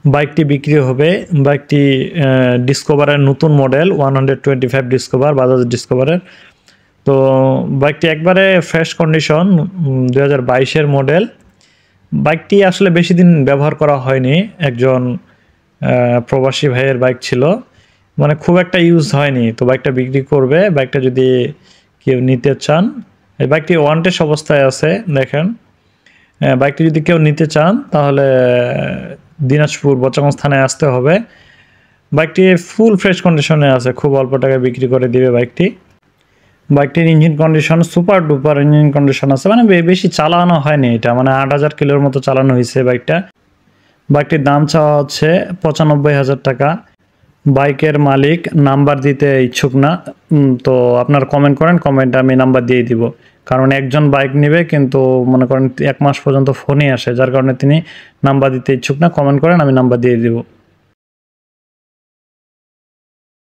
বাইকটি বিক্রি হবে। বাইকটি ডিসকভারের নতুন মডেল 125 ডিসকভার, বাজাজ ডিসকভারের। তো বাইকটি একবারে ফ্রেশ কন্ডিশন, 2022-এর মডেল। বাইকটি আসলে বেশি দিন ব্যবহার করা হয়নি, একজন প্রবাসী ভাইয়ের বাইক ছিল, মানে খুব একটা ইউজ হয়নি। তো বাইকটা বিক্রি করবে। বাইকটা যদি কেউ নিতে চান, এই বাইকটি ওয়ান্টেড অবস্থায় আছে দেখেন। বাইকটি যদি কেউ নিতে চান তাহলে দিনাজপুর বচাগঞ্জ থানায় আসতে হবে। বাইকটি ফুল ফ্রেশ কন্ডিশনে আছে, খুব অল্প টাকায় বিক্রি করে দিবে বাইকটি। বাইকটির engine condition super duper engine condition আছে, মানে বেশি চালানো হয়নি এটা, মানে 8000 কিলোর মতো চালানো হয়েছে বাইকটা। বাইকটির দাম চাওয়া হচ্ছে 95,000 টাকা। বাইকের মালিক নাম্বার দিতে ইচ্ছুক না। তো আপনারা কমেন্ট করেন, কমেন্টে আমি নাম্বার দিয়ে দিব। কারণ একজন বাইক নেবে কিন্তু মনে করেন 1 মাস পর্যন্ত ফোনই আসে, যার কারণে তিনি নাম্বার দিতে ইচ্ছুক না। কমেন্ট করেন, আমি নাম্বার দিয়ে দিব।